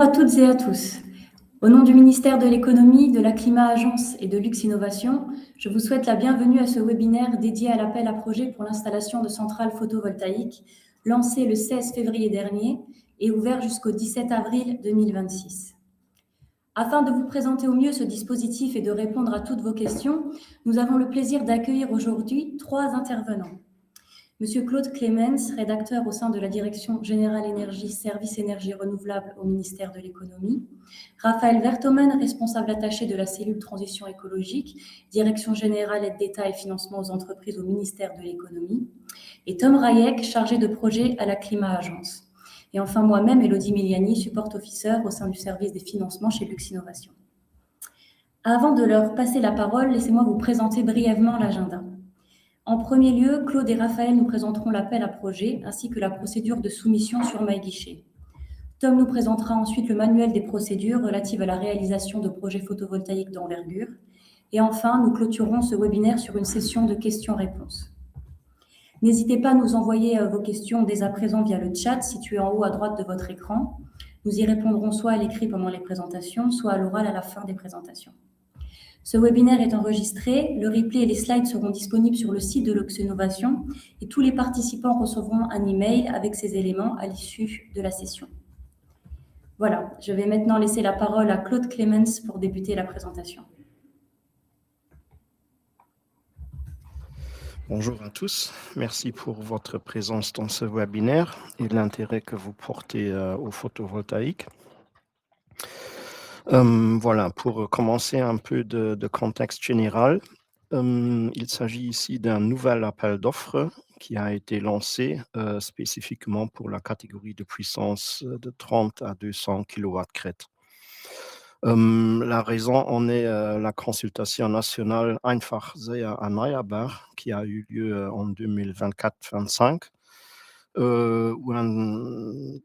À toutes et à tous. Au nom du ministère de l'Économie, de la Climat Agence et de Lux Innovation, je vous souhaite la bienvenue à ce webinaire dédié à l'appel à projet pour l'installation de centrales photovoltaïques, lancé le 16 février dernier et ouvert jusqu'au 17 avril 2026. Afin de vous présenter au mieux ce dispositif et de répondre à toutes vos questions, nous avons le plaisir d'accueillir aujourd'hui 3 intervenants. Monsieur Claude Clemens, rédacteur au sein de la Direction Générale Énergie, Services Énergie Renouvelable au ministère de l'Économie. Raphaël Vertomen, responsable attaché de la cellule Transition écologique, Direction Générale Aide d'État et Financement aux entreprises au ministère de l'Économie. Et Tom Rayek, chargé de projet à la Climat Agence. Et enfin moi-même, Élodie Miliani, support officer au sein du service des financements chez Lux Innovation. Avant de leur passer la parole, laissez-moi vous présenter brièvement l'agenda. En premier lieu, Claude et Raphaël nous présenteront l'appel à projet ainsi que la procédure de soumission sur MyGuichet. Tom nous présentera ensuite le manuel des procédures relatives à la réalisation de projets photovoltaïques d'envergure. Et enfin, nous clôturerons ce webinaire sur une session de questions-réponses. N'hésitez pas à nous envoyer vos questions dès à présent via le chat situé en haut à droite de votre écran. Nous y répondrons soit à l'écrit pendant les présentations, soit à l'oral à la fin des présentations. Ce webinaire est enregistré, le replay et les slides seront disponibles sur le site de Lux Innovation et tous les participants recevront un email avec ces éléments à l'issue de la session. Voilà, je vais maintenant laisser la parole à Claude Clemens pour débuter la présentation. Bonjour à tous, merci pour votre présence dans ce webinaire et l'intérêt que vous portez au photovoltaïque. Voilà, pour commencer un peu de contexte général, il s'agit ici d'un nouvel appel d'offres qui a été lancé spécifiquement pour la catégorie de puissance de 30 à 200 kW crête. La raison en est la consultation nationale Einfach sehr erneuerbar qui a eu lieu en 2024-25, où un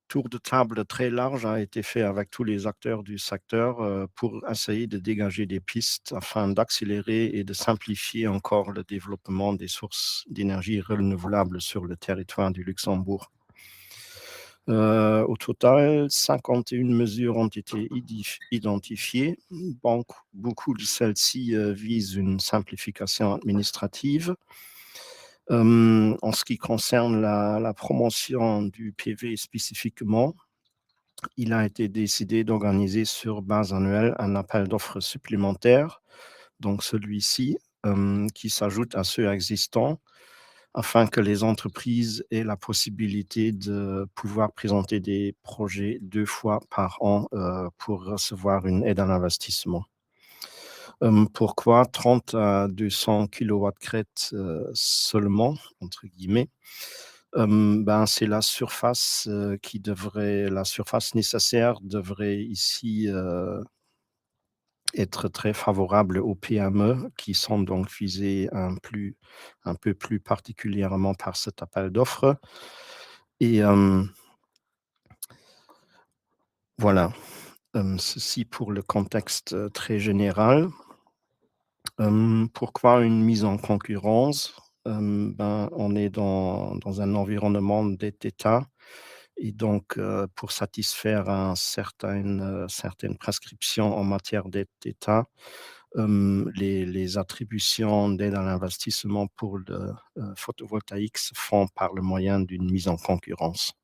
tour de table très large a été fait avec tous les acteurs du secteur pour essayer de dégager des pistes afin d'accélérer et de simplifier encore le développement des sources d'énergie renouvelables sur le territoire du Luxembourg. Au total, 51 mesures ont été identifiées. Beaucoup de celles-ci visent une simplification administrative. En ce qui concerne la promotion du PV spécifiquement, il a été décidé d'organiser sur base annuelle un appel d'offres supplémentaire, donc celui-ci qui s'ajoute à ceux existants, afin que les entreprises aient la possibilité de pouvoir présenter des projets 2 fois par an pour recevoir une aide à l'investissement. Pourquoi 30 à 200 kW crête seulement, entre guillemets? C'est la surface la surface nécessaire devrait ici être très favorable aux PME qui sont donc visées un peu plus particulièrement par cet appel d'offres. Et voilà, ceci pour le contexte très général. Pourquoi une mise en concurrence? On est dans un environnement d'État et donc pour satisfaire certaines prescriptions en matière d'aide d'État, les attributions d'aide à l'investissement pour le photovoltaïque se font par le moyen d'une mise en concurrence.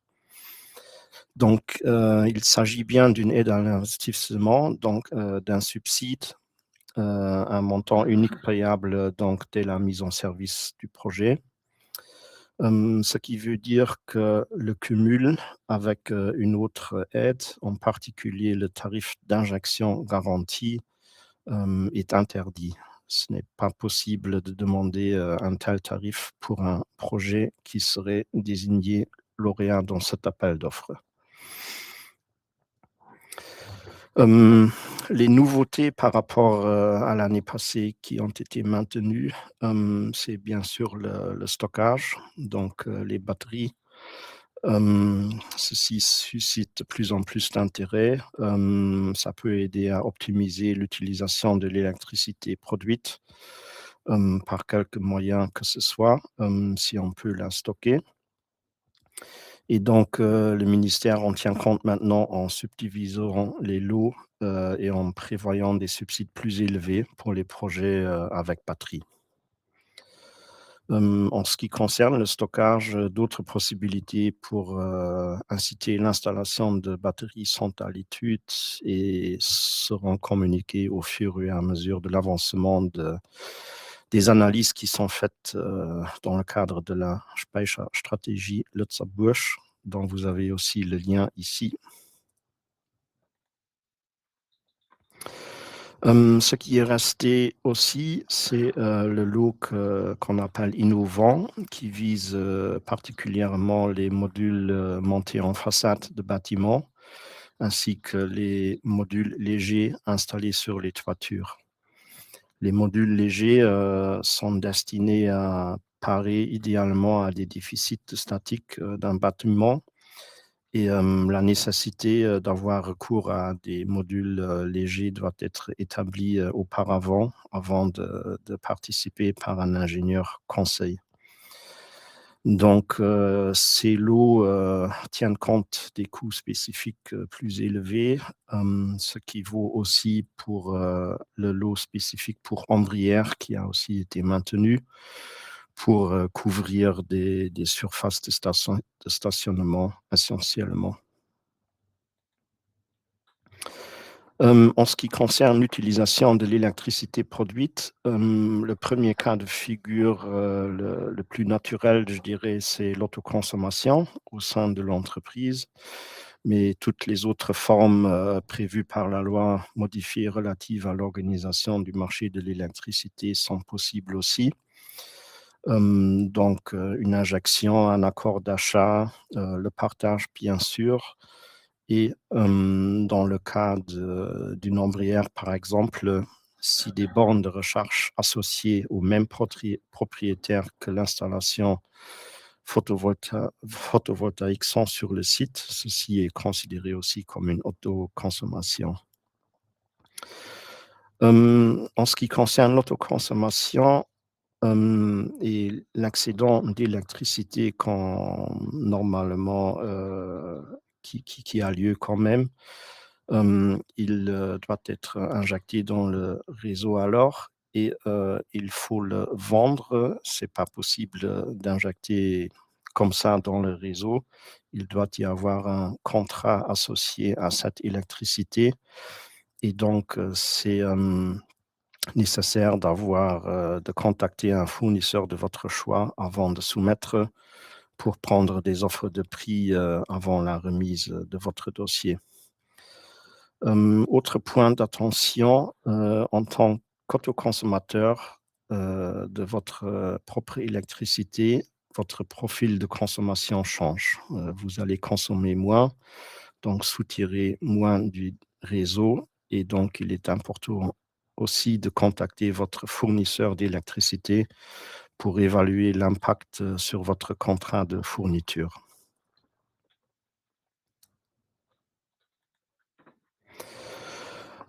Donc, il s'agit bien d'une aide à l'investissement, donc d'un subside, un montant unique payable donc dès la mise en service du projet. Ce qui veut dire que le cumul avec une autre aide, en particulier le tarif d'injection garanti, est interdit. Ce n'est pas possible de demander un tel tarif pour un projet qui serait désigné lauréat dans cet appel d'offres. Les nouveautés par rapport à l'année passée qui ont été maintenues, c'est bien sûr le stockage, donc les batteries. Ceci suscite de plus en plus d'intérêt. Ça peut aider à optimiser l'utilisation de l'électricité produite par quelque moyen que ce soit, si on peut la stocker. et donc le ministère en tient compte maintenant en subdivisant les lots, et en prévoyant des subsides plus élevés pour les projets, avec batterie. En ce qui concerne le stockage, d'autres possibilités pour, inciter l'installation de batteries sont à l'étude et seront communiquées au fur et à mesure de l'avancement des analyses qui sont faites, dans le cadre de la Speicherstrategie Lützelburg, dont vous avez aussi le lien ici. Ce qui est resté aussi, c'est, le lot qu'on appelle innovant, qui vise, particulièrement les modules, montés en façade de bâtiments, ainsi que les modules légers installés sur les toitures. Les modules légers, sont destinés à parer idéalement à des déficits statiques, d'un bâtiment et la nécessité, d'avoir recours à des modules, légers doit être établie, auparavant, avant de participer par un ingénieur conseil. Donc ces lots, tiennent compte des coûts spécifiques, plus élevés, ce qui vaut aussi pour, le lot spécifique pour ombrière qui a aussi été maintenu pour, couvrir des surfaces de stationnement essentiellement. En ce qui concerne l'utilisation de l'électricité produite, le premier cas de figure, le plus naturel, je dirais, c'est l'autoconsommation au sein de l'entreprise, mais toutes les autres formes, prévues par la loi modifiée relative à l'organisation du marché de l'électricité sont possibles aussi. Donc, une injection, un accord d'achat, le partage bien sûr et dans le cas d'une ombrière, par exemple, si des bornes de recharge associées au même propriétaire que l'installation photovoltaïque sont sur le site, ceci est considéré aussi comme une autoconsommation. En ce qui concerne l'autoconsommation, et l'excédent d'électricité quand normalement, qui a lieu quand même, il, doit être injecté dans le réseau alors et il faut le vendre. C'est pas possible, d'injecter comme ça dans le réseau. Il doit y avoir un contrat associé à cette électricité et donc c'est, nécessaire de contacter un fournisseur de votre choix avant de soumettre pour prendre des offres de prix, avant la remise de votre dossier. Autre point d'attention, en tant qu'autoconsommateur, de votre, propre électricité, votre profil de consommation change. Vous allez consommer moins, donc soutirer moins du réseau et donc il est important aussi de contacter votre fournisseur d'électricité pour évaluer l'impact, sur votre contrat de fourniture.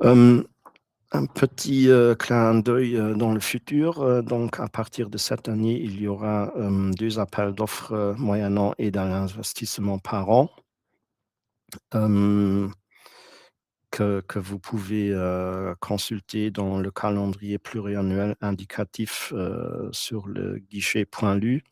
Hem, un petit, clin d'œil, dans le futur, donc à partir de cette année, il y aura, 2 appels d'offres, moyennant aide à l'investissement par an. Hem que vous pouvez, consulter dans le calendrier pluriannuel indicatif, sur le guichet Point Lu.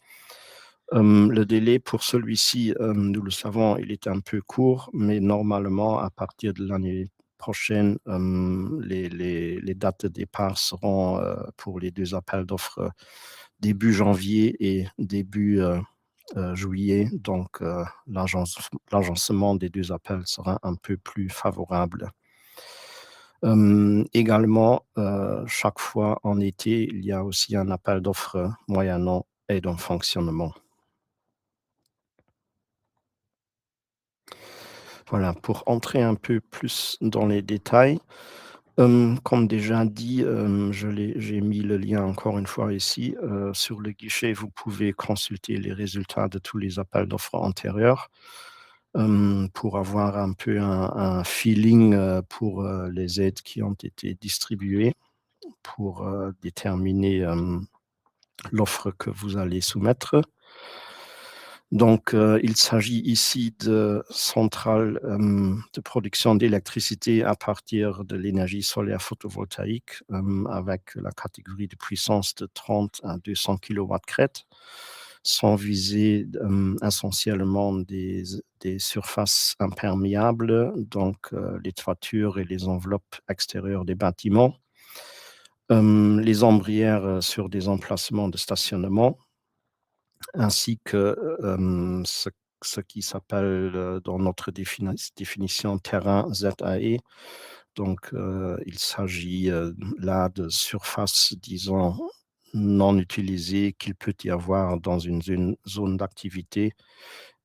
Le délai pour celui-ci, nous le savons, il est un peu court, mais normalement, à partir de l'année prochaine, les dates de départ seront, pour les 2 appels d'offres, début janvier et début, juillet. Donc, l'agencement des 2 appels sera un peu plus favorable. Également, chaque fois en été, il y a aussi un appel d'offres moyennant aide en fonctionnement. Voilà, pour entrer un peu plus dans les détails, comme déjà dit, j'ai mis le lien encore une fois ici, sur le guichet, vous pouvez consulter les résultats de tous les appels d'offres antérieurs, pour avoir un peu un feeling, pour, les aides qui ont été distribuées, pour, déterminer, l'offre que vous allez soumettre. Donc, il s'agit ici de centrales, de production d'électricité à partir de l'énergie solaire photovoltaïque, avec la catégorie de puissance de 30 à 200 kW sans viser, essentiellement des surfaces imperméables, donc les toitures et les enveloppes extérieures des bâtiments. Les ombrières, sur des emplacements de stationnement ainsi que, ce qui s'appelle, dans notre définition terrain ZAE. Donc, il s'agit, là de surfaces, disons, non utilisées qu'il peut y avoir dans une zone d'activité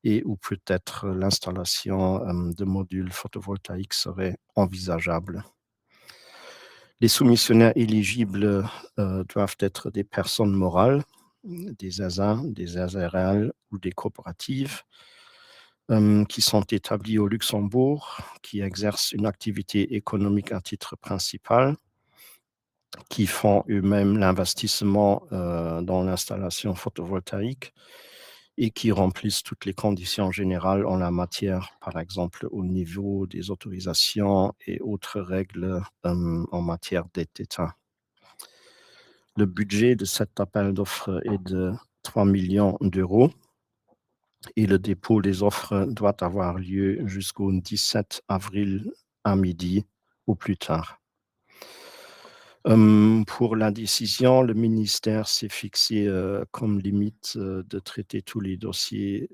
et où peut-être l'installation, de modules photovoltaïques serait envisageable. Les soumissionnaires éligibles, doivent être des personnes morales, des ASA, des SARL ou des coopératives, qui sont établies au Luxembourg, qui exercent une activité économique à titre principal, qui font eux-mêmes l'investissement, dans l'installation photovoltaïque et qui remplissent toutes les conditions générales en la matière, par exemple au niveau des autorisations et autres règles, en matière d'aide d'État. Le budget de cet appel d'offres est de 3 millions d'euros et le dépôt des offres doit avoir lieu jusqu'au 17 avril à midi au plus tard. Pour la décision, le ministère s'est fixé, comme limite, de traiter tous les dossiers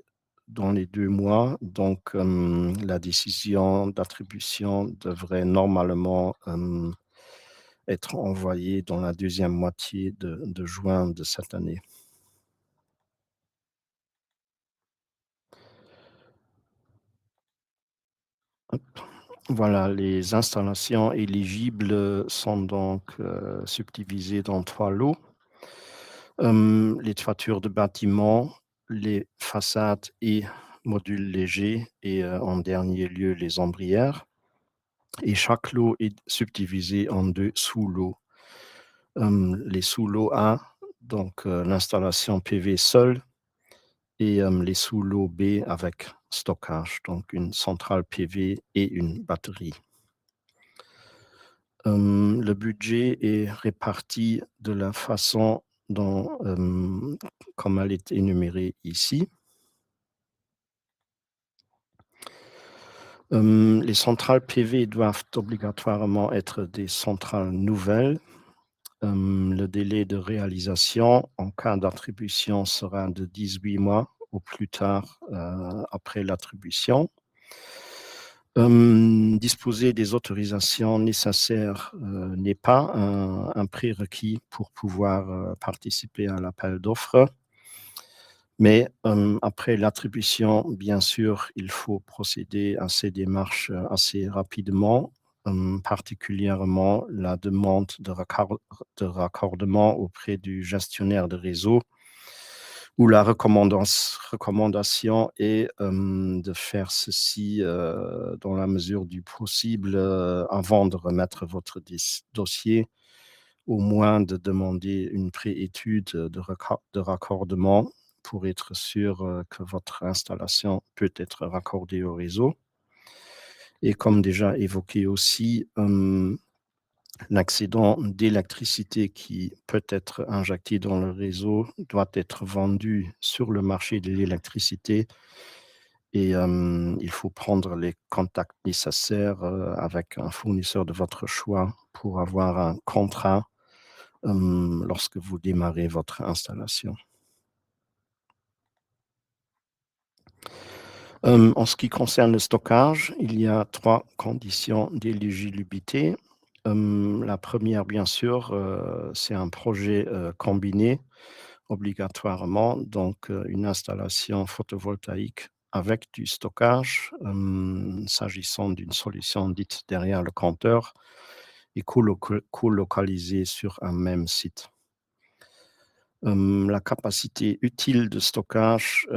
dans les 2 mois. Donc, la décision d'attribution devrait normalement, être envoyée dans la deuxième moitié de juin de cette année. Voilà, les installations éligibles sont donc, subdivisées dans 3 lots. Les toitures de bâtiments, les façades et modules légers et en dernier lieu, les ombrières et chaque lot est subdivisé en 2 sous-lots. Les sous-lots A, donc l'installation PV seule et les sous-lots B avec stockage, donc une centrale PV et une batterie. Le budget est réparti de la façon dont, comme elle est énumérée ici. Les centrales PV doivent obligatoirement être des centrales nouvelles. Le délai de réalisation en cas d'attribution sera de 18 mois au plus tard, après l'attribution. Disposer des autorisations nécessaires, n'est pas un prérequis pour pouvoir, participer à l'appel d'offres. Mais, après l'attribution, bien sûr, il faut procéder à ces démarches, assez rapidement, particulièrement la demande de raccordement auprès du gestionnaire de réseau où la recommandation est, de faire ceci, dans la mesure du possible, avant de remettre votre dossier, au moins de demander une préétude, de raccordement pour être sûr, que votre installation peut être raccordée au réseau et comme déjà évoqué aussi, l'excédent d'électricité qui peut être injecté dans le réseau doit être vendu sur le marché de l'électricité et il faut prendre les contacts nécessaires, avec un fournisseur de votre choix pour avoir un contrat, lorsque vous démarrez votre installation. En ce qui concerne le stockage, il y a 3 conditions d'éligibilité. La première, bien sûr, c'est un projet, combiné obligatoirement, donc une installation photovoltaïque avec du stockage, s'agissant d'une solution dite derrière le compteur et colocalisée sur un même site. La capacité utile de stockage,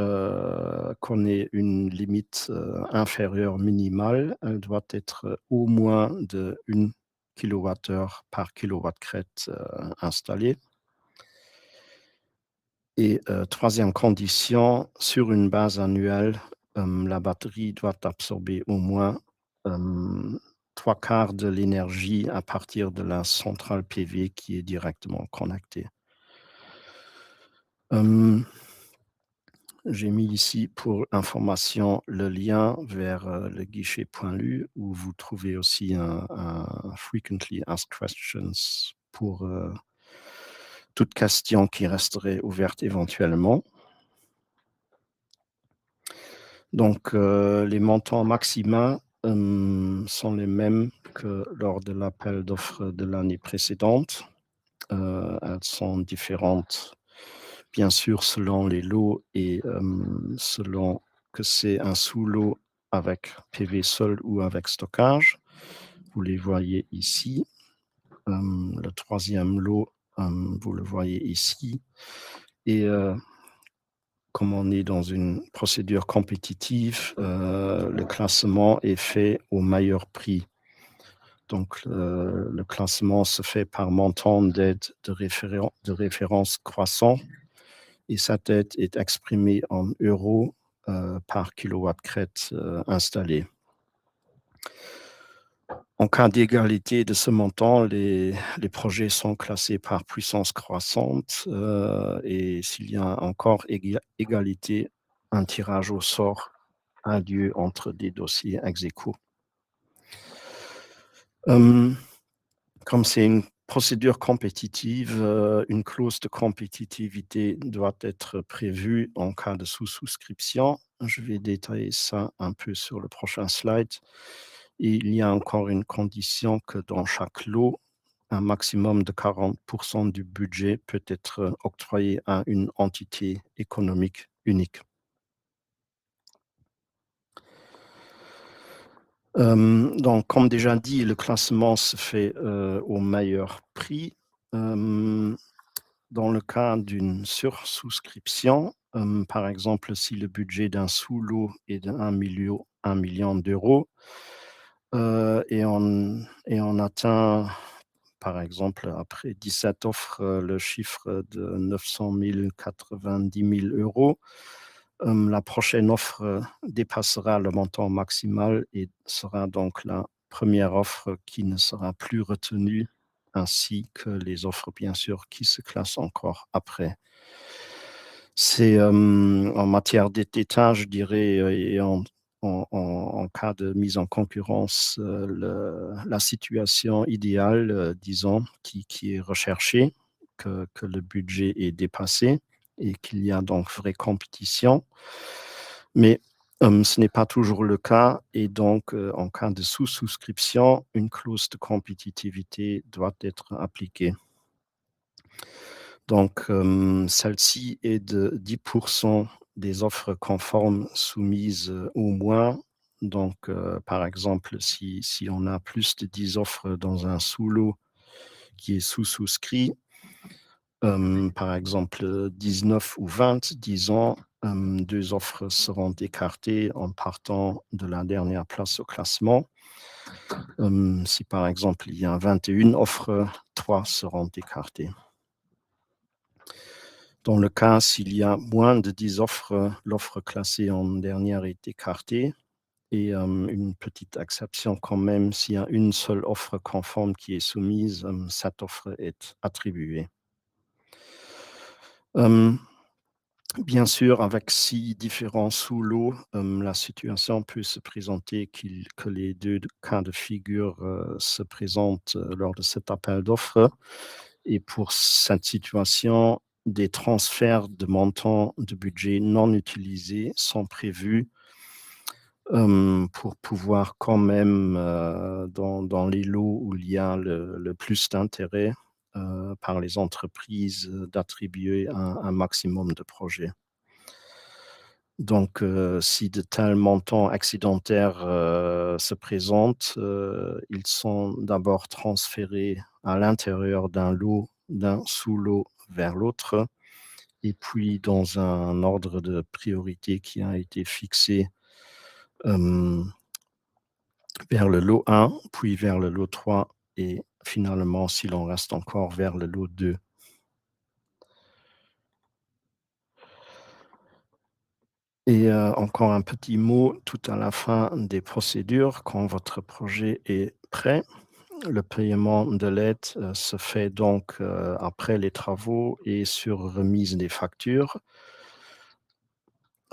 connaît une limite, inférieure minimale. Elle doit être au moins de 1 kWh par kW crête, installé. Et 3e condition, sur une base annuelle, la batterie doit absorber au moins, hem, 3/4 de l'énergie à partir de la centrale PV qui est directement connectée. Hem, j'ai mis ici pour information le lien vers, le guichet point lu où vous trouvez aussi un frequently asked questions pour, toute question qui resterait ouverte éventuellement. Donc, les montants maxima, sont les mêmes que lors de l'appel d'offres de l'année précédente. Elles sont différentes, bien sûr, selon les lots et selon que c'est un sous-lot avec PV seul ou avec stockage. Vous les voyez ici. Le 3e lot, vous le voyez ici et comme on est dans une procédure compétitive, le classement est fait au meilleur prix. Donc, le classement se fait par montant d'aide de référence croissant et cette aide est exprimée en euros, par kilowatts-crête, installé. En cas d'égalité de ce montant, les projets sont classés par puissance croissante, et s'il y a encore égalité, un tirage au sort a lieu entre des dossiers ex aequo. Comme c'est une procédure compétitive, une clause de compétitivité doit être prévue en cas de sous-souscription. Je vais détailler ça un peu sur le prochain slide. Et il y a encore une condition que dans chaque lot, un maximum de 40% du budget peut être octroyé à une entité économique unique. Donc comme déjà dit, le classement se fait, au meilleur prix. Dans le cas d'une sursouscription, par exemple, si le budget d'un sous-lot est de 1 000 000 d'euros, et on atteint, par exemple, après 17 offres, le chiffre de 900 000, 90 000 €, la prochaine offre, dépassera le montant maximal et sera donc la première offre qui ne sera plus retenue, ainsi que les offres, bien sûr, qui se classent encore après. C'est, en matière d'état, je dirais, et en cas de mise en concurrence, la situation idéale, disons, qui est recherchée, que le budget est dépassé et qu'il y a donc vraie compétition. Mais, ce n'est pas toujours le cas et donc, en cas de sous-souscription, une clause de compétitivité doit être appliquée. Donc, celle-ci est de 10% des offres conformes soumises, au moins. Donc, par exemple, si on a plus de 10 offres dans un sous-lot qui est sous-souscrit, par exemple, 19 ou 20, disons, 2 offres seront écartées en partant de la dernière place au classement. Si par exemple, il y a 21 offres, 3 seront écartées. Dans le cas, s'il y a moins de 10 offres, l'offre classée en dernière est écartée et une petite exception quand même, s'il y a une seule offre conforme qui est soumise, cette offre est attribuée. Bien sûr, avec 6 différents sous-lots, la situation peut se présenter que les 2 cas de figure, se présentent, lors de cet appel d'offres. Et pour cette situation, des transferts de montants de budget non utilisés sont prévus, pour pouvoir quand même, dans les lots où il y a le plus d'intérêt, par les entreprises, d'attribuer un maximum de projets. Donc, si de tels montants excédentaires, se présentent, ils sont d'abord transférés à l'intérieur d'un lot, d'un sous-lot vers l'autre et puis dans un ordre de priorité qui a été fixé, hem, vers le lot 1, puis vers le lot 3 et finalement, s'il en reste encore, vers le lot 2. Et encore un petit mot tout à la fin des procédures, quand votre projet est prêt. Le paiement de l'aide, se fait donc, après les travaux et sur remise des factures.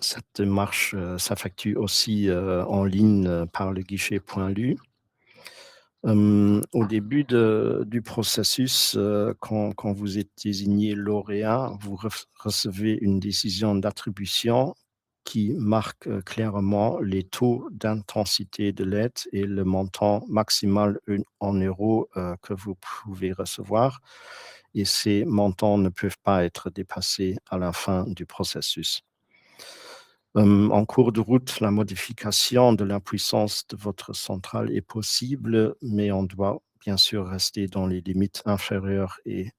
Cette démarche, s'effectue aussi, en ligne, par le guichet point Lu. Au début du processus, quand vous êtes désigné lauréat, vous recevez une décision d'attribution qui marque, clairement les taux d'intensité de l'aide et le montant maximal en euros, que vous pouvez recevoir, et ces montants ne peuvent pas être dépassés à la fin du processus. En cours de route, la modification de la puissance de votre centrale est possible, mais on doit bien sûr rester dans les limites inférieures et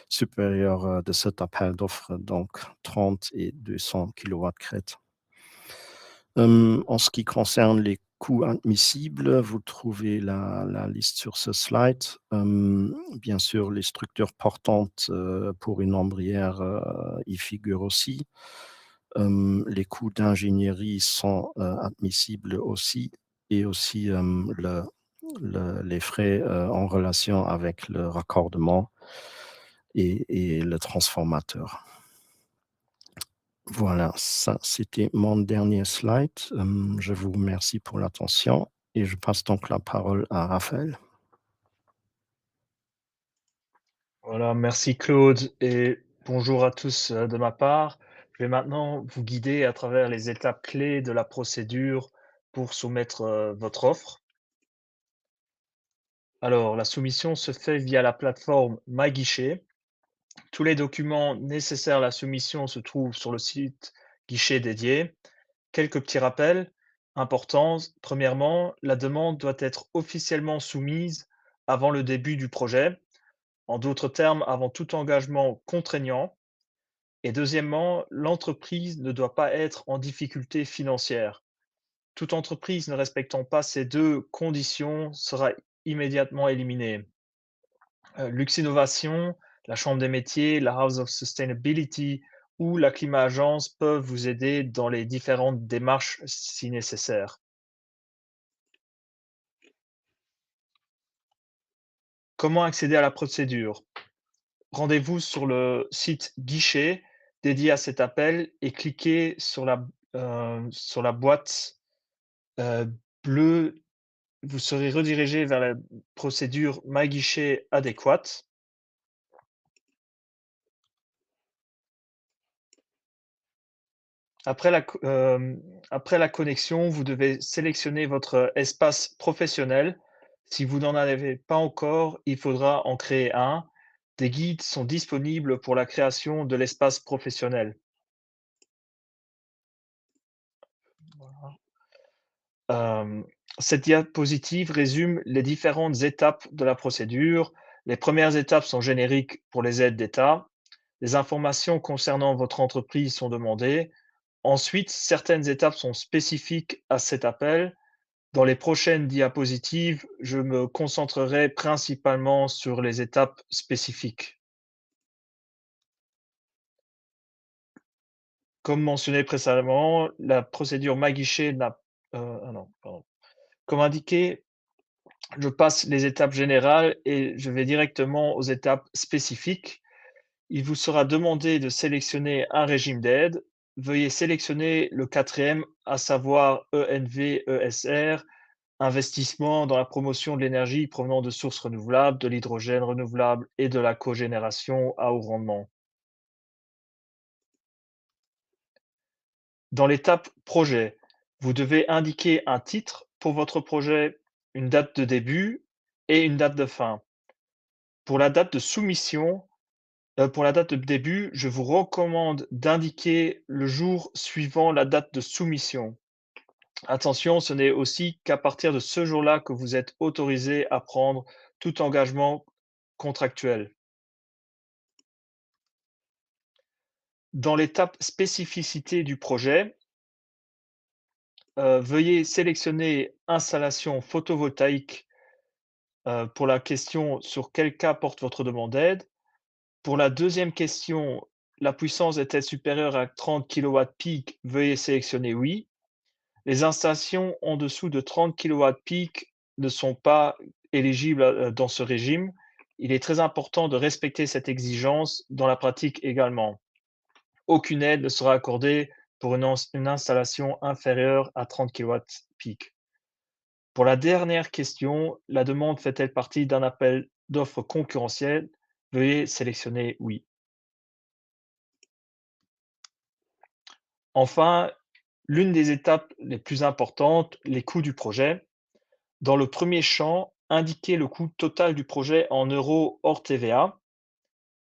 supérieures, de cet appel d'offres, donc 30 et 200 kW-crête. En ce qui concerne les coûts admissibles, vous trouvez la liste sur ce slide. Bien sûr, les structures portantes, pour une ombrière, y figurent aussi. Les coûts d'ingénierie sont, admissibles aussi, et aussi, les frais, en relation avec le raccordement et le transformateur. Voilà, ça, c'était mon dernier slide. Je vous remercie pour l'attention et je passe donc la parole à Raphaël. Voilà, merci Claude et bonjour à tous de ma part. Je vais maintenant vous guider à travers les étapes clés de la procédure pour soumettre votre offre. Alors, la soumission se fait via la plateforme MyGuichet. Tous les documents nécessaires à la soumission se trouvent sur le site guichet dédié. Quelques petits rappels importants. Premièrement, la demande doit être officiellement soumise avant le début du projet. En d'autres termes, avant tout engagement contraignant. Et deuxièmement, l'entreprise ne doit pas être en difficulté financière. Toute entreprise ne respectant pas ces deux conditions sera immédiatement éliminée. Lux Innovation, la Chambre des métiers, la House of Sustainability ou la Climat Agence peuvent vous aider dans les différentes démarches si nécessaire. Comment accéder à la procédure? Rendez-vous sur le site guichet dédié à cet appel et cliquez sur la boîte bleue. Vous serez redirigé vers la procédure My Guichet adéquate. Après la connexion, vous devez sélectionner votre espace professionnel. Si vous n'en avez pas encore, il faudra en créer un. Des guides sont disponibles pour la création de l'espace professionnel. Voilà. Hem, Cette diapositive résume les différentes étapes de la procédure. Les premières étapes sont génériques pour les aides d'État. Les informations concernant votre entreprise sont demandées. Ensuite, certaines étapes sont spécifiques à cet appel. Dans les prochaines diapositives, je me concentrerai principalement sur les étapes spécifiques. Comme mentionné précédemment, la procédure MyGuichet n'a ah non, pardon. Comme indiqué, je passe les étapes générales et je vais directement aux étapes spécifiques. Il vous sera demandé de sélectionner un régime d'aide. Veuillez sélectionner le quatrième, à savoir ENV-ESR, investissement dans la promotion de l'énergie provenant de sources renouvelables, de l'hydrogène renouvelable et de la cogénération à haut rendement. Dans l'étape projet, vous devez indiquer un titre pour votre projet, une date de début et une date de fin. Pour la date de soumission, pour la date de début, je vous recommande d'indiquer le jour suivant la date de soumission. Attention, ce n'est aussi qu'à partir de ce jour-là que vous êtes autorisé à prendre tout engagement contractuel. Dans l'étape spécificité du projet, veuillez sélectionner installation photovoltaïque, pour la question sur quel cas porte votre demande d'aide. Pour la deuxième question, la puissance est-elle supérieure à 30 kW-peak? Veuillez sélectionner oui. Les installations en dessous de 30 kW-peak ne sont pas éligibles dans ce régime. Il est très important de respecter cette exigence dans la pratique également. Aucune aide ne sera accordée pour une installation inférieure à 30 kW-peak. Pour la dernière question, la demande fait-elle partie d'un appel d'offres concurrentiel? Veuillez sélectionner oui. Enfin, l'une des étapes les plus importantes, les coûts du projet. Dans le premier champ, indiquez le coût total du projet en euros hors TVA.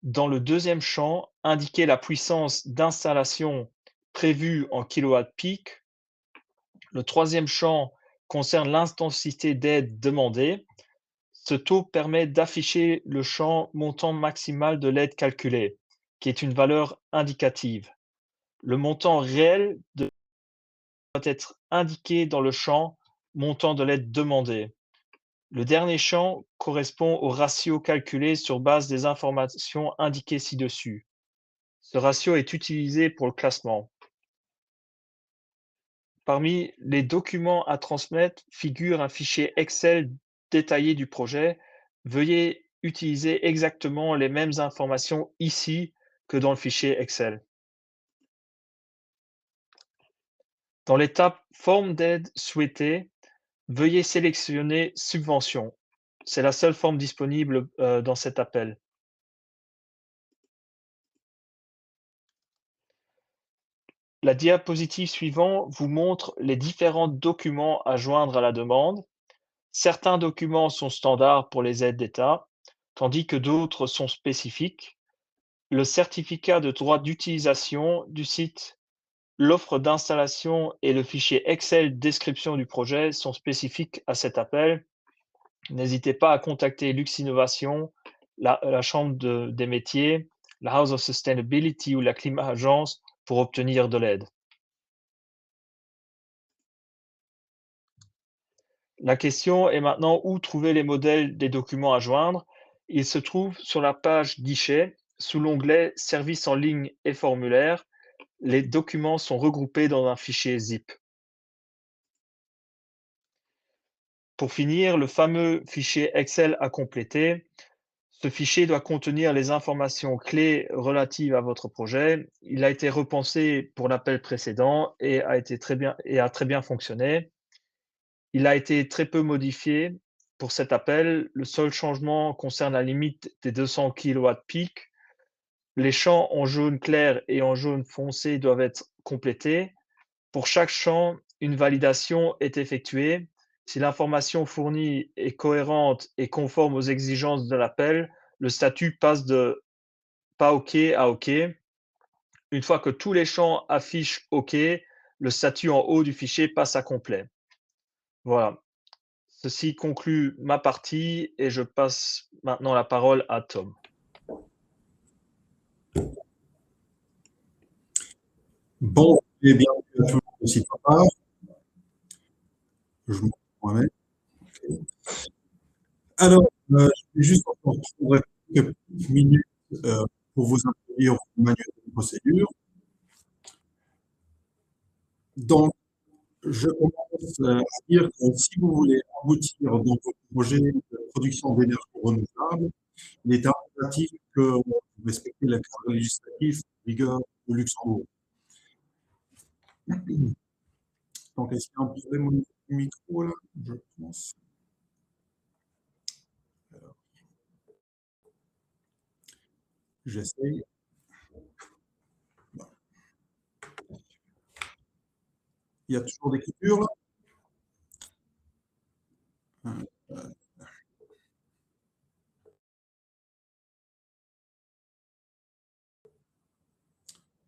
Dans le deuxième champ, indiquez la puissance d'installation prévue en kW-peak. Le troisième champ concerne l'intensité d'aide demandée. Ce taux permet d'afficher le champ montant maximal de l'aide calculée, qui est une valeur indicative. Le montant réel doit être indiqué dans le champ montant de l'aide demandée. Le dernier champ correspond au ratio calculé sur base des informations indiquées ci-dessus. Ce ratio est utilisé pour le classement. Parmi les documents à transmettre figure un fichier Excel détaillé du projet. Veuillez utiliser exactement les mêmes informations ici que dans le fichier Excel. Dans l'étape Forme d'aide souhaitée, veuillez sélectionner Subvention. C'est la seule forme disponible dans cet appel. La diapositive suivante vous montre les différents documents à joindre à la demande. Certains documents sont standards pour les aides d'État, tandis que d'autres sont spécifiques. Le certificat de droit d'utilisation du site, l'offre d'installation et le fichier Excel description du projet sont spécifiques à cet appel. N'hésitez pas à contacter Lux Innovation, la Chambre des métiers, la House of Sustainability ou la Climat Agence pour obtenir de l'aide. La question est maintenant où trouver les modèles des documents à joindre. Ils se trouvent sur la page guichet, sous l'onglet Services en ligne et formulaires. Les documents sont regroupés dans un fichier zip. Pour finir, le fameux fichier Excel à compléter. Ce fichier doit contenir les informations clés relatives à votre projet. Il a été repensé pour l'appel précédent et a très bien fonctionné. Il a été très peu modifié pour cet appel. Le seul changement concerne la limite des 200 kW-peak. Les champs en jaune clair et en jaune foncé doivent être complétés. Pour chaque champ, une validation est effectuée. Si l'information fournie est cohérente et conforme aux exigences de l'appel, le statut passe de pas OK à OK. Une fois que tous les champs affichent OK, le statut en haut du fichier passe à complet. Voilà. Ceci conclut ma partie et je passe maintenant la parole à Tom. Bon, et bien, tout le monde aussi papa. Je me moi-même. Alors, je vais juste encore prendre quelques petites minutes pour vous introduire au manuel de procédure. Donc, je commence à dire que si vous voulez aboutir dans votre projet de production d'énergie renouvelable, il est impératif que vous respectez le cadre législatif en vigueur au Luxembourg. Donc, est-ce qu'il y a un problème au niveau du micro là? Je pense. Alors, j'essaye. Il y a toujours des coupures là?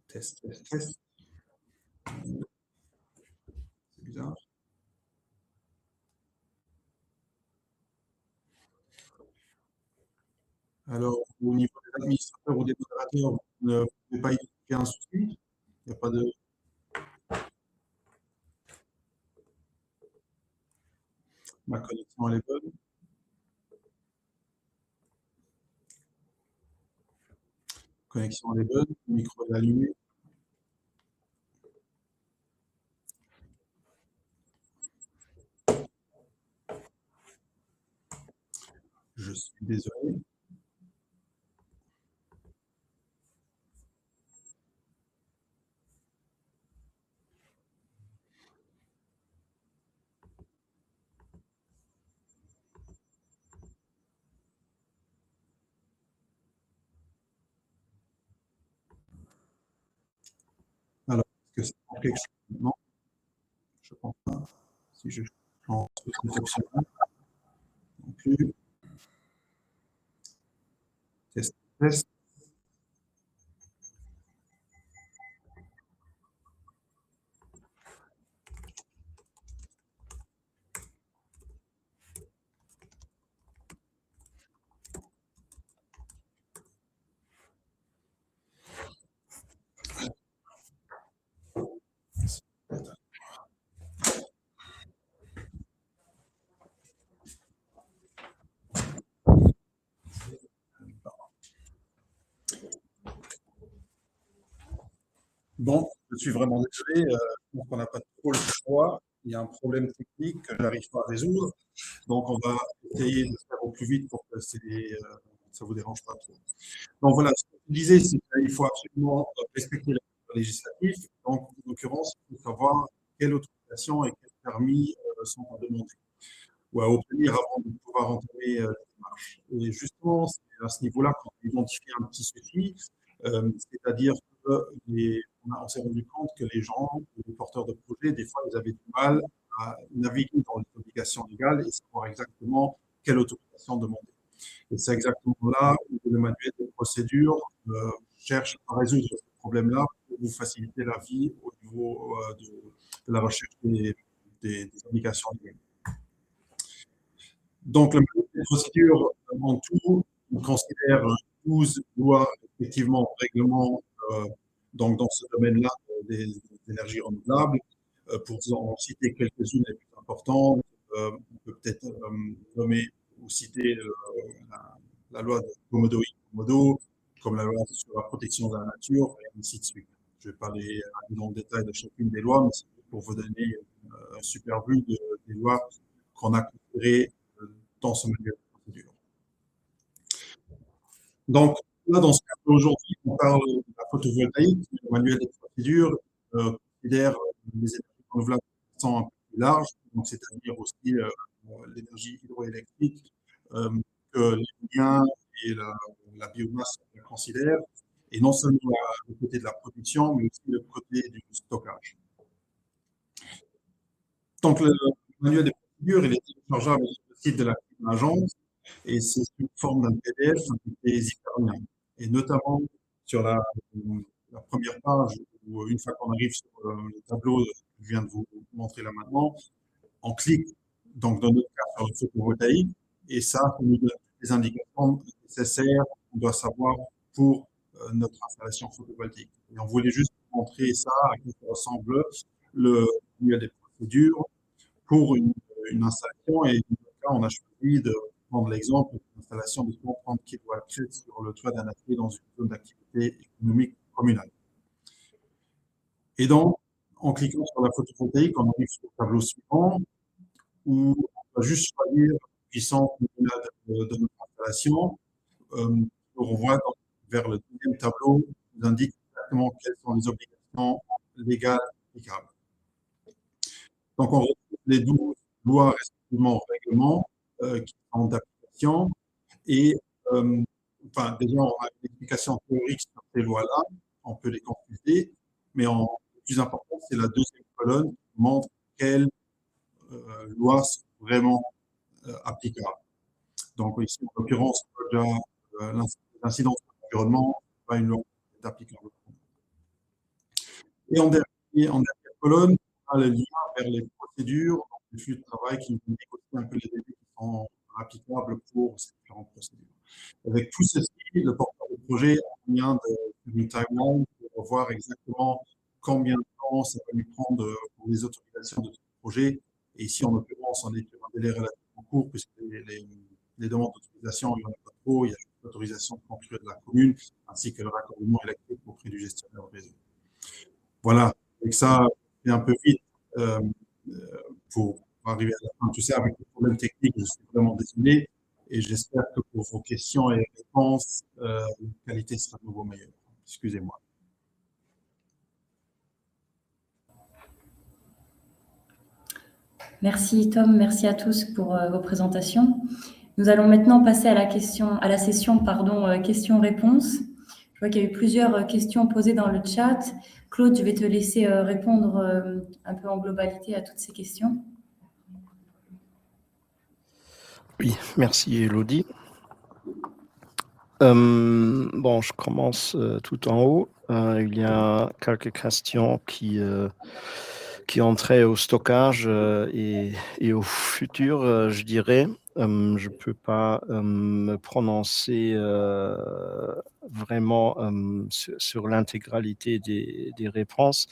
Test, test, test. C'est bizarre. Alors, au niveau des administrateurs ou des modérateurs, vous ne pouvez pas identifier un souci. Il n'y a pas de. Ma connexion, elle est bonne. connexion est bonne, le micro est allumé. Je suis désolé. Alors, est-ce que c'est quelque chose? Non, je pense pas. Si je lance cette option-là, non plus. Test, test. Bon, je suis vraiment désolé. Je pense qu'on n'a pas trop le choix. Il y a un problème technique que je n'arrive pas à résoudre. Donc, on va essayer de faire au plus vite pour que ça ne vous dérange pas trop. Donc, voilà, ce que je disais, c'est qu'il faut absolument respecter la législative. Donc, en l'occurrence, il faut savoir quelle autorisation et quel permis sont à demander ou à obtenir avant de pouvoir entamer la démarche. Et justement, c'est à ce niveau-là qu'on a identifié un petit souci, c'est-à-dire on s'est rendu compte que les gens, les porteurs de projets, des fois, ils avaient du mal à naviguer dans les obligations légales et savoir exactement quelle autorisation demander. Et c'est exactement là où le manuel de procédure cherche à résoudre ce problème-là pour vous faciliter la vie au niveau de la recherche des obligations légales. Donc, le manuel de procédure, en tout, on considère 12 lois, effectivement, règlements, donc dans ce domaine-là des énergies renouvelables. Pour en citer quelques-unes les plus importantes, on peut peut-être nommer ou citer la loi de Komodo, comme la loi sur la protection de la nature, et ainsi de suite. Je ne vais pas aller dans le détail de chacune des lois, mais c'est pour vous donner un super vue des lois qu'on a considérées dans ce manuel de procédure. Donc, là, dans ce cas aujourd'hui, on parle de la photovoltaïque. Le manuel de procédure considère les énergies renouvelables de façon un peu plus large, donc c'est-à-dire aussi l'énergie hydroélectrique, que l'éolien et la biomasse on considère, et non seulement le côté de la production, mais aussi le côté du stockage. Donc, le manuel de procédure, il est téléchargeable sur le site de la agence et c'est sous forme d'un PDF qui est hyper bien. Et notamment sur la première page, où une fois qu'on arrive sur le tableau que je viens de vous montrer là maintenant, on clique donc dans notre cas sur le photovoltaïque et ça nous donne les indications nécessaires qu'on doit savoir pour notre installation photovoltaïque. Et on voulait juste montrer ça, à quoi ça ressemble le manuel des procédures pour une installation. Et dans ce cas, on a choisi de prendre l'exemple d'une installation de 130 kW sur le toit d'un atelier dans une zone d'activité économique communale. Et donc, en cliquant sur la photovoltaïque, on arrive sur le tableau suivant où on va juste choisir la puissance nominale de notre installation. On voit vers le deuxième tableau, qui nous indique exactement quelles sont les obligations légales applicables. Donc, on retrouve les 12 lois, respectivement règlements, qui sont d'application. Et, enfin, déjà, on a une explication théorique sur ces lois-là. On peut les consulter. Mais le plus important, c'est la deuxième colonne qui montre quelles lois sont vraiment applicables. Donc, ici, en l'occurrence, l'incidence de l'environnement, pas une loi qui est applicable. Et en dernière colonne, on a le lien vers les procédures, le flux de travail qui nous indique aussi un peu les délais qui sont applicables pour ces différentes procédures. Avec tout ceci, le porteur de projet a un lien d'une timeline pour voir exactement combien de temps ça va lui prendre pour les autorisations de ce projet. Et ici, en l'occurrence, on est sur un délai relativement court puisque les demandes d'autorisation, il n'y en a pas trop, il y a juste l'autorisation de conclure de la commune, ainsi que le raccordement électrique auprès du gestionnaire de réseau. Voilà, avec ça, c'est un peu vite pour arriver à la fin. Tu sais, avec les problèmes techniques, je suis vraiment désolé et j'espère que pour vos questions et réponses, la qualité sera de nouveau meilleure. Excusez-moi. Merci Tom, merci à tous pour vos présentations. Nous allons maintenant passer à la session questions-réponses. Je vois qu'il y a eu plusieurs questions posées dans le chat. Claude, je vais te laisser répondre un peu en globalité à toutes ces questions. Oui, merci Elodie. Bon, je commence tout en haut. Il y a quelques questions qui ont trait au stockage et au futur, je dirais. Je ne peux pas me prononcer vraiment sur l'intégralité des réponses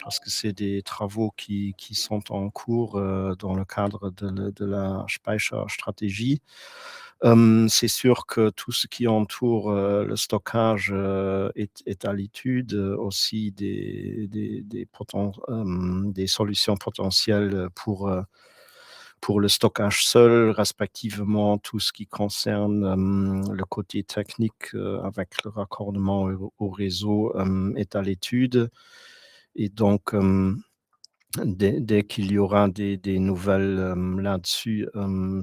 parce que c'est des travaux qui sont en cours dans le cadre de la Speicherstratégie. C'est sûr que tout ce qui entoure le stockage est à l'étude, aussi des solutions potentielles pour le stockage seul, respectivement tout ce qui concerne le côté technique avec le raccordement au réseau est à l'étude. Et donc, dès qu'il y aura des nouvelles là-dessus,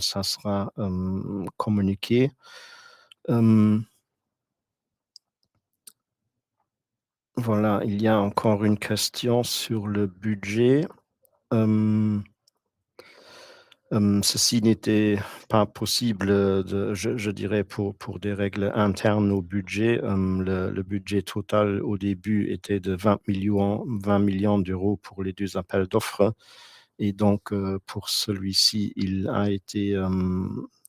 ça sera communiqué. Voilà, il y a encore une question sur le budget. Ceci n'était pas possible, je dirais, pour des règles internes au budget. Le budget total au début était de 20 millions d'euros pour les 2 appels d'offres. Et donc, pour celui-ci, il a été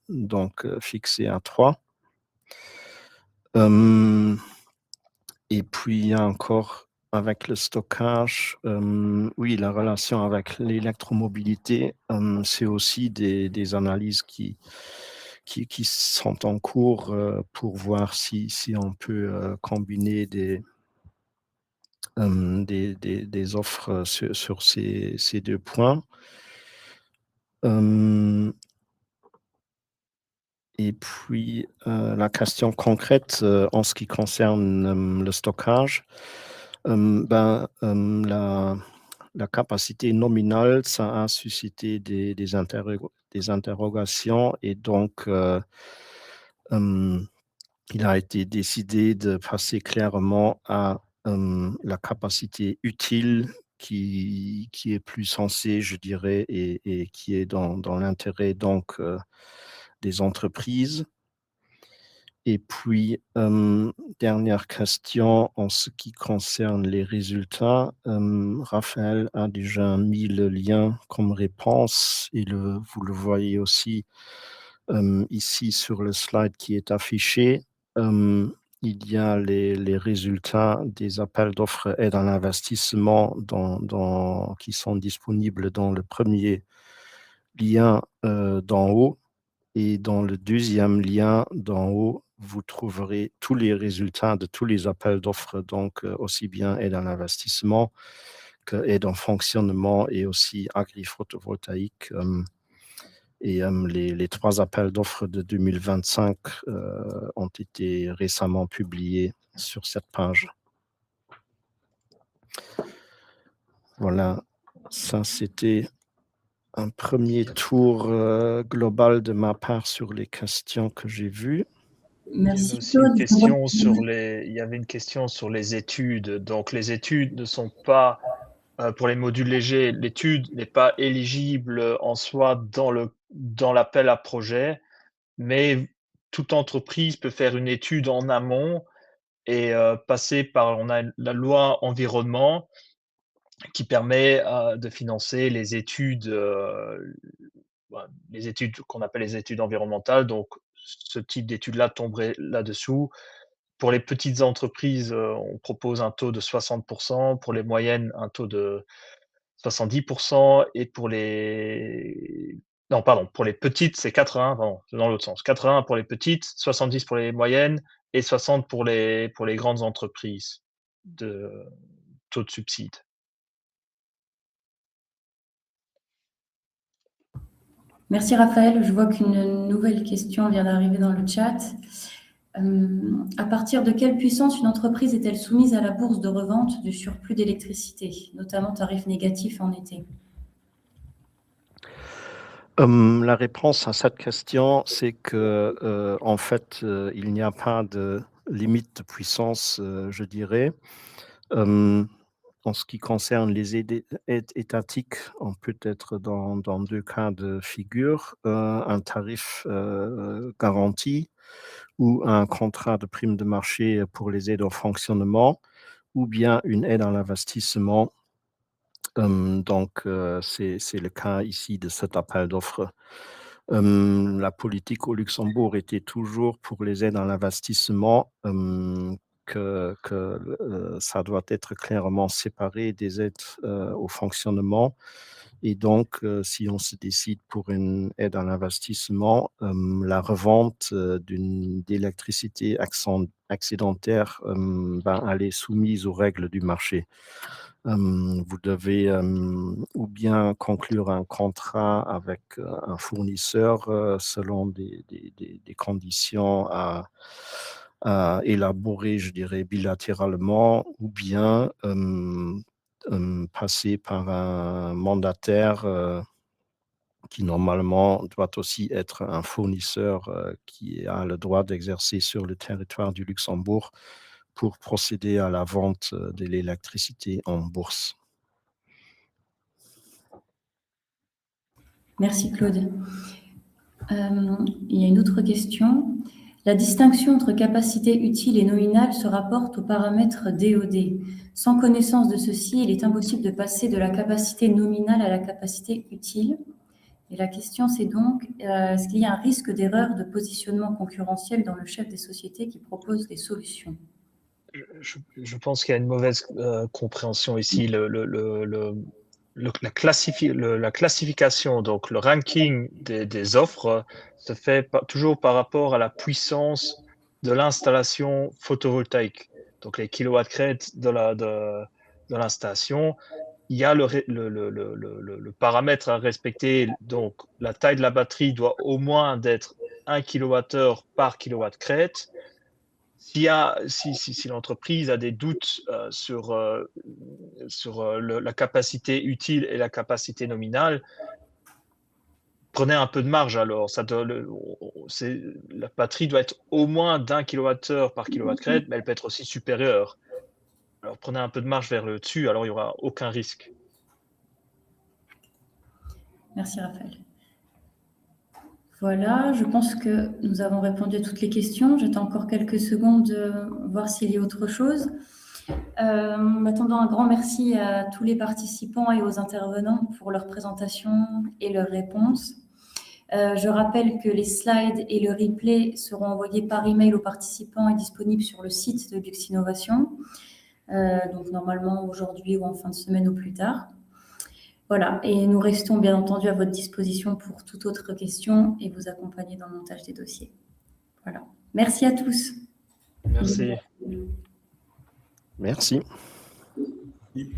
donc fixé à 3. Et puis, il y a encore avec le stockage, oui, la relation avec l'électromobilité, c'est aussi des analyses qui sont en cours pour voir si on peut combiner des offres sur ces 2 points. Et puis, la question concrète en ce qui concerne le stockage, la capacité nominale, ça a suscité des interrogations et donc il a été décidé de passer clairement à la capacité utile qui est plus sensée, je dirais, et qui est dans l'intérêt donc des entreprises. Et puis, dernière question en ce qui concerne les résultats. Raphaël a déjà mis le lien comme réponse et vous le voyez aussi ici sur le slide qui est affiché. Il y a les résultats des appels d'offres aide à l'investissement qui sont disponibles dans le premier lien d'en haut. Et dans le deuxième lien d'en haut, vous trouverez tous les résultats de tous les appels d'offres, donc aussi bien aide à l'investissement que aide en fonctionnement et aussi agri-photovoltaïque. Et les 3 appels d'offres de 2025 ont été récemment publiés sur cette page. Voilà, ça c'était un premier tour global de ma part sur les questions que j'ai vues. Merci Il y avait Claude. une question sur les études. Donc, les études ne sont pas, pour les modules légers, l'étude n'est pas éligible en soi dans l'appel à projet, mais toute entreprise peut faire une étude en amont et passer par, on a la loi environnement qui permet de financer les études qu'on appelle les études environnementales. Donc, ce type d'études-là tomberait là-dessous. Pour les petites entreprises, on propose un taux de 60%, pour les moyennes, un taux de 70% et pour les Non, pardon, pour les petites, c'est 80, pardon, c'est dans l'autre sens. 80 pour les petites, 70 pour les moyennes et 60 pour les grandes entreprises de taux de subside. Merci Raphaël. Je vois qu'une nouvelle question vient d'arriver dans le chat. À partir de quelle puissance une entreprise est-elle soumise à la bourse de revente du surplus d'électricité, notamment tarifs négatifs en été? La réponse à cette question, c'est que, en fait, il n'y a pas de limite de puissance, je dirais. En ce qui concerne les aides étatiques, on peut être dans 2 cas de figure, un tarif, garanti ou un contrat de prime de marché pour les aides au fonctionnement ou bien une aide à l'investissement. Donc, c'est le cas ici de cet appel d'offres. La politique au Luxembourg était toujours pour les aides à l'investissement, ça doit être clairement séparé des aides, au fonctionnement et donc, si on se décide pour une aide à l'investissement, la revente, d'électricité excédentaire, elle est soumise aux règles du marché. Vous devez, ou bien conclure un contrat avec, un fournisseur, selon des conditions à élaborer, je dirais, bilatéralement ou bien, passer par un mandataire, qui normalement doit aussi être un fournisseur, qui a le droit d'exercer sur le territoire du Luxembourg pour procéder à la vente, de l'électricité en bourse. Merci Claude. Il y a une autre question. La distinction entre capacité utile et nominale se rapporte au paramètre DOD. Sans connaissance de ceci, il est impossible de passer de la capacité nominale à la capacité utile. Et la question, c'est donc, est-ce qu'il y a un risque d'erreur de positionnement concurrentiel dans le chef des sociétés qui proposent des solutions? Je pense qu'il y a une mauvaise compréhension ici. La classification, donc le ranking des offres, se fait toujours par rapport à la puissance de l'installation photovoltaïque. Donc les kilowatts-crête de l'installation. Il y a le paramètre à respecter. Donc la taille de la batterie doit au moins d'être 1 kWh par kilowatt-crête. Si l'entreprise a des doutes sur la capacité utile et la capacité nominale, prenez un peu de marge alors. La batterie doit être au moins d'1 kWh par kWh, mais elle peut être aussi supérieure. Alors prenez un peu de marge vers le dessus, alors il n'y aura aucun risque. Merci Raphaël. Voilà, je pense que nous avons répondu à toutes les questions. J'attends encore quelques secondes de voir s'il y a autre chose. En attendant, un grand merci à tous les participants et aux intervenants pour leur présentation et leurs réponses. Je rappelle que les slides et le replay seront envoyés par email aux participants et disponibles sur le site de Luxinnovation, donc normalement aujourd'hui ou en fin de semaine ou plus tard. Voilà, et nous restons bien entendu à votre disposition pour toute autre question et vous accompagner dans le montage des dossiers. Voilà. Merci à tous. Merci. Merci. Oui.